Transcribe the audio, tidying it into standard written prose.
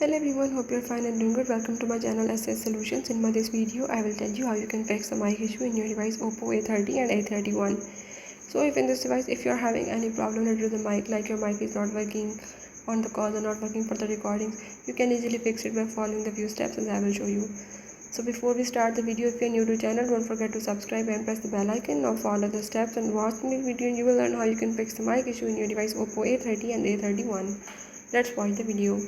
Hello everyone, hope you're fine and doing good. Welcome to my channel SS Solutions. In this video, I will tell you how you can fix the mic issue in your device Oppo A30 and A31. So if in this device, if you're having any problem related to the mic, like your mic is not working on the call or not working for the recordings, you can easily fix it by following the few steps as I will show you. So before we start the video, if you're new to the channel, don't forget to subscribe and press the bell icon. Now follow the steps and watch the video and you will learn how you can fix the mic issue in your device Oppo A30 and A31. Let's watch the video.